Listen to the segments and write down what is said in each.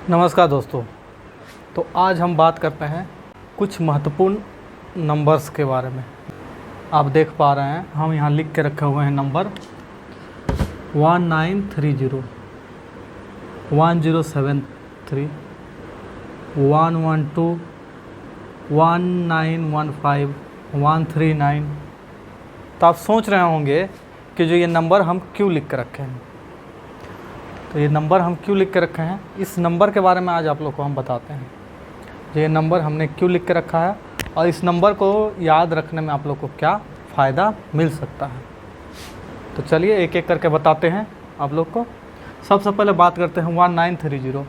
नमस्कार दोस्तों। तो आज हम बात करते हैं कुछ महत्वपूर्ण नंबर्स के बारे में। आप देख पा रहे हैं हम यहाँ लिख के रखे हुए हैं नंबर 1930, 1073, 112, 1915, 139। तो आप सोच रहे होंगे कि जो ये नंबर हम क्यों लिख के रखे हैं। तो ये नंबर हम क्यों लिख के रखे हैं, इस नंबर के बारे में आज आप लोग को हम बताते हैं। ये नंबर हमने क्यों लिख के रखा है और इस नंबर को याद रखने में आप लोग को क्या फ़ायदा मिल सकता है। तो चलिए एक एक करके बताते हैं आप लोग को। सबसे पहले बात करते हैं 1930।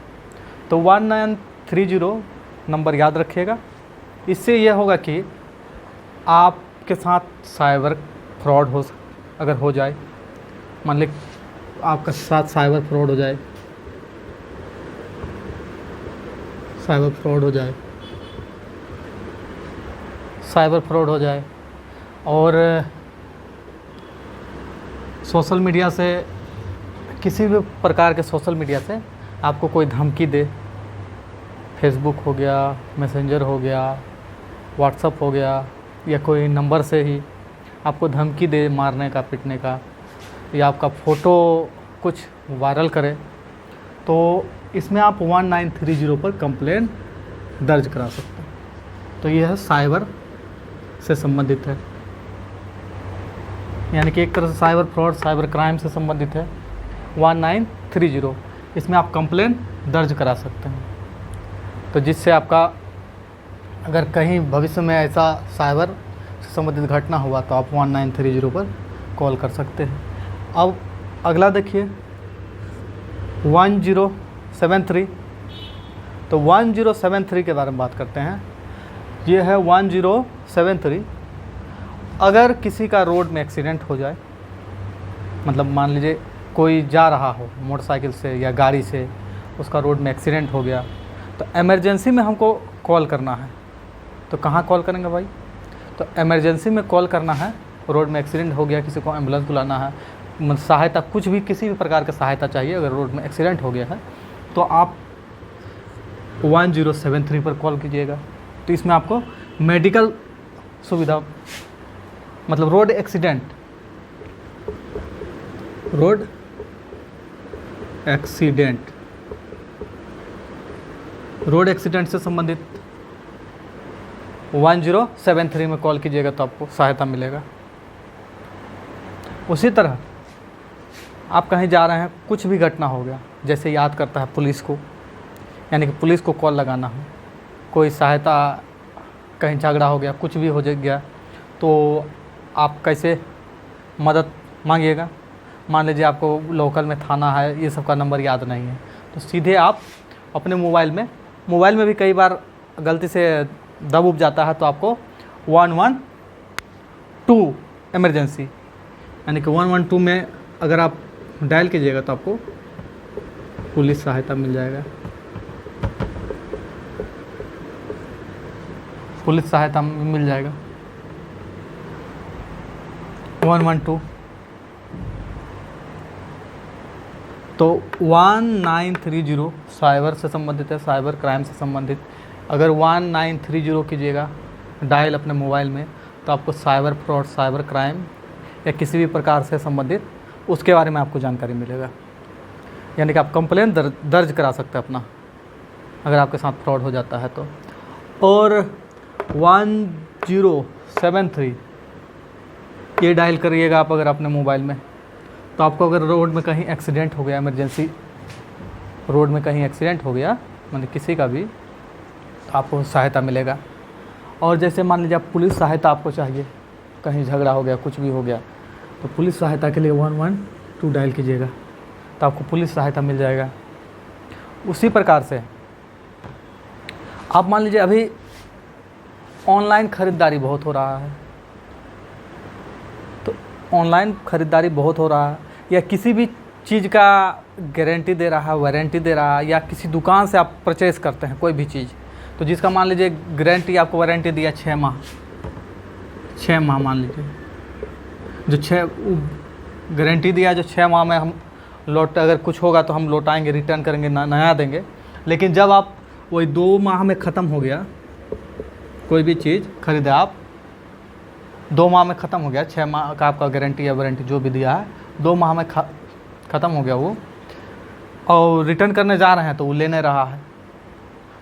तो 1930 नंबर याद रखिएगा। इससे यह होगा कि आपके साथ साइबर फ्रॉड अगर हो जाए, मान ली आपका साथ साइबर फ्रॉड हो जाए, साइबर फ्रॉड हो जाए और सोशल मीडिया से, किसी भी प्रकार के सोशल मीडिया से आपको कोई धमकी दे, फेसबुक हो गया, मैसेंजर हो गया, व्हाट्सएप हो गया, या कोई नंबर से ही आपको धमकी दे मारने का, पीटने का, या आपका फ़ोटो कुछ वायरल करे, तो इसमें आप 1930 पर कंप्लेंट दर्ज करा सकते हैं। तो यह है साइबर से संबंधित है, यानी कि एक तरह से साइबर फ्रॉड, साइबर क्राइम से संबंधित है 1930। इसमें आप कंप्लेंट दर्ज करा सकते हैं। तो जिससे आपका अगर कहीं भविष्य में ऐसा साइबर से संबंधित घटना हुआ तो आप 1930 पर कॉल कर सकते हैं। अब अगला देखिए 1073। तो 1073 के बारे में बात करते हैं। ये है 1073। अगर किसी का रोड में एक्सीडेंट हो जाए, मतलब मान लीजिए कोई जा रहा हो मोटरसाइकिल से या गाड़ी से, उसका रोड में एक्सीडेंट हो गया, तो इमरजेंसी में हमको कॉल करना है। तो कहाँ कॉल करेंगे भाई? तो इमरजेंसी में कॉल करना है। रोड में एक्सीडेंट हो गया, किसी को एम्बुलेंस बुलाना है, सहायता, कुछ भी, किसी भी प्रकार की सहायता चाहिए, अगर रोड में एक्सीडेंट हो गया है तो आप 1073 पर कॉल कीजिएगा। तो इसमें आपको मेडिकल सुविधा, मतलब रोड एक्सीडेंट से संबंधित 1073 में कॉल कीजिएगा तो आपको सहायता मिलेगा। उसी तरह आप कहीं जा रहे हैं, कुछ भी घटना हो गया, जैसे याद करता है पुलिस को, यानी कि पुलिस को कॉल लगाना है, कोई सहायता, कहीं झगड़ा हो गया, कुछ भी हो गया, तो आप कैसे मदद मांगिएगा। मान लीजिए आपको लोकल में थाना है, ये सब का नंबर याद नहीं है, तो सीधे आप अपने मोबाइल में भी कई बार गलती से दब उब जाता है, तो आपको 112 इमरजेंसी, यानी कि 112 में अगर आप डायल कीजिएगा तो आपको पुलिस सहायता मिल जाएगा, 112। तो 1930 साइबर से संबंधित है, साइबर क्राइम से संबंधित। अगर 1930 कीजिएगा डायल अपने मोबाइल में, तो आपको साइबर फ्रॉड, साइबर क्राइम या किसी भी प्रकार से संबंधित उसके बारे में आपको जानकारी मिलेगा, यानी कि आप कंप्लेन दर्ज करा सकते हैं अपना, अगर आपके साथ फ्रॉड हो जाता है तो। और 1073 ये डायल करिएगा आप अगर अपने मोबाइल में, तो आपको अगर रोड में कहीं एक्सीडेंट हो गया, इमरजेंसी रोड में कहीं एक्सीडेंट हो गया, मतलब किसी का भी, तो आपको सहायता मिलेगा। और जैसे मान लीजिए आप पुलिस सहायता आपको चाहिए, कहीं झगड़ा हो गया, कुछ भी हो गया, तो पुलिस सहायता के लिए 112 डायल कीजिएगा, तो आपको पुलिस सहायता मिल जाएगा। उसी प्रकार से आप मान लीजिए अभी ऑनलाइन ख़रीदारी बहुत हो रहा है, तो ऑनलाइन ख़रीदारी बहुत हो रहा है, या किसी भी चीज़ का गारंटी दे रहा है, वारंटी दे रहा है, या किसी दुकान से आप परचेज़ करते हैं कोई भी चीज़, तो जिसका मान लीजिए गारंटी, आपको वारंटी दिया 6 माह मान लीजिए, जो 6 गारंटी दिया, जो 6 माह में हम अगर कुछ होगा तो हम लौटाएंगे, रिटर्न करेंगे, नया देंगे, लेकिन जब आप वही 2 माह में ख़त्म हो गया, कोई भी चीज़ खरीदे आप 2 माह में ख़त्म हो गया, 6 माह का आपका गारंटी या वारंटी जो भी दिया है, 2 माह में ख़त्म हो गया वो, और रिटर्न करने जा रहे हैं तो वो ले नहीं रहा है,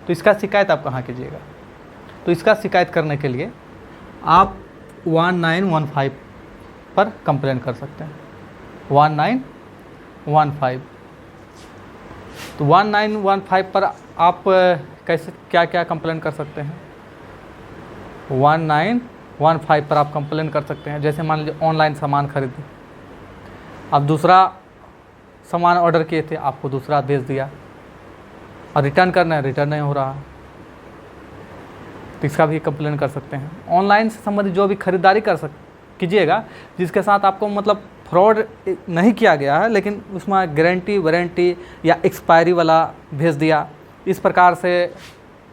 तो इसका शिकायत आप कहाँ कीजिएगा? तो इसका शिकायत करने के लिए आप 1915 पर कंप्लेन कर सकते हैं। 1915। तो 1915 पर आप कैसे क्या क्या कंप्लेन कर सकते हैं? 1915 पर आप कंप्लेन कर सकते हैं। जैसे मान लीजिए ऑनलाइन सामान खरीदे, आप दूसरा सामान ऑर्डर किए थे, आपको दूसरा भेज दिया, और रिटर्न करना है, रिटर्न नहीं हो रहा, तो इसका भी कंप्लेन कर सकते हैं। ऑनलाइन से संबंधित जो भी खरीदारी कीजिएगा जिसके साथ आपको मतलब फ्रॉड नहीं किया गया है, लेकिन उसमें गारंटी वारंटी या एक्सपायरी वाला भेज दिया, इस प्रकार से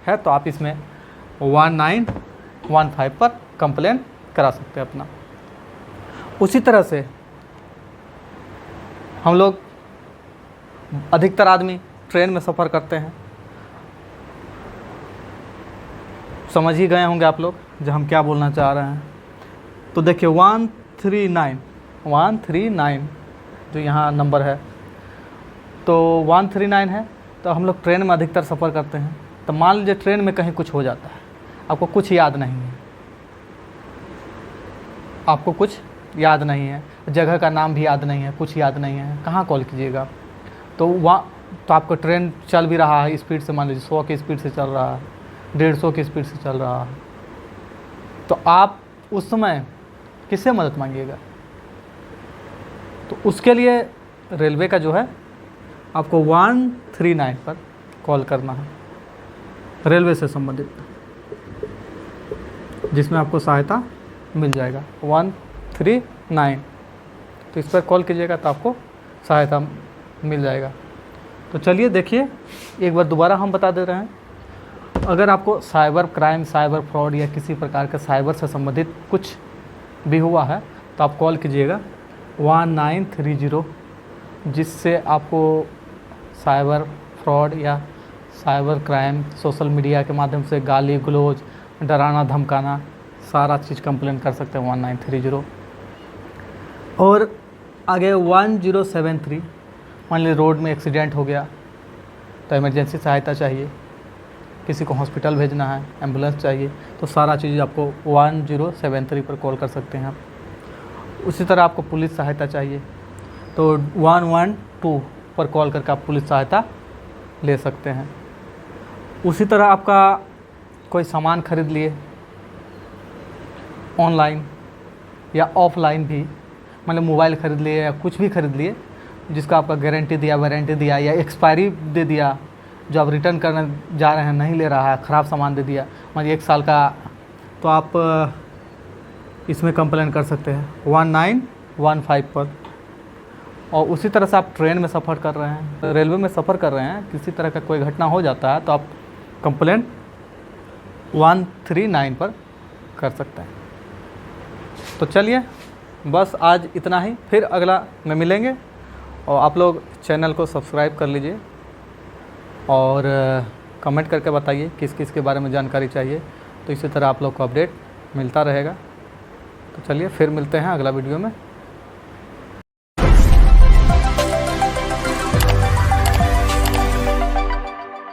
है, तो आप इसमें 1915 पर कंप्लेन करा सकते हैं अपना। उसी तरह से हम लोग अधिकतर आदमी ट्रेन में सफ़र करते हैं, समझ ही गए होंगे आप लोग जो हम क्या बोलना चाह रहे हैं। तो देखिए 139 जो यहाँ नंबर है, तो 139 है। तो हम लोग ट्रेन में अधिकतर सफ़र करते हैं, तो मान लीजिए ट्रेन में कहीं कुछ हो जाता है, आपको कुछ याद नहीं है, आपको कुछ याद नहीं है, जगह का नाम भी याद नहीं है, कुछ याद नहीं है, कहाँ कॉल कीजिएगा? तो आपको ट्रेन चल भी रहा है स्पीड से, मान लीजिए 100 की स्पीड से चल रहा है, 150 की स्पीड से चल रहा है, तो आप उस समय किससे मदद मांगिएगा? तो उसके लिए रेलवे का जो है आपको 139 पर कॉल करना है, रेलवे से संबंधित, जिसमें आपको सहायता मिल जाएगा 139। तो इस पर कॉल कीजिएगा तो आपको सहायता मिल जाएगा। तो चलिए देखिए, एक बार दोबारा हम बता दे रहे हैं, अगर आपको साइबर क्राइम, साइबर फ्रॉड या किसी प्रकार का साइबर से संबंधित कुछ भी हुआ है तो आप कॉल कीजिएगा 1930, जिससे आपको साइबर फ्रॉड या साइबर क्राइम, सोशल मीडिया के माध्यम से गाली गलौज, डराना धमकाना, सारा चीज़ कंप्लेन कर सकते हैं 1930। और आगे 1073, मान लीजिए रोड में एक्सीडेंट हो गया तो इमरजेंसी सहायता चाहिए, किसी को हॉस्पिटल भेजना है, एम्बुलेंस चाहिए, तो सारा चीज़ आपको 1073 पर कॉल कर सकते हैं आप। उसी तरह आपको पुलिस सहायता चाहिए तो 112 पर कॉल करके आप पुलिस सहायता ले सकते हैं। उसी तरह आपका कोई सामान खरीद लिए ऑनलाइन या ऑफलाइन भी, मतलब मोबाइल खरीद लिए या कुछ भी खरीद लिए जिसका आपका गारंटी दिया, वारंटी दिया या एक्सपायरी दे दिया, जो आप रिटर्न करने जा रहे हैं नहीं ले रहा है, ख़राब सामान दे दिया, मतलब 1 साल का, तो आप इसमें कंप्लेन कर सकते हैं 1915 पर। और उसी तरह से आप ट्रेन में सफ़र कर रहे हैं, रेलवे में सफ़र कर रहे हैं, किसी तरह का कोई घटना हो जाता है तो आप कंप्लेन 139 पर कर सकते हैं। तो चलिए बस आज इतना ही, फिर अगला में मिलेंगे, और आप लोग चैनल को सब्सक्राइब कर लीजिए और कमेंट करके बताइए किस किस के बारे में जानकारी चाहिए, तो इसी तरह आप लोग को अपडेट मिलता रहेगा। तो चलिए फिर मिलते हैं अगला वीडियो में।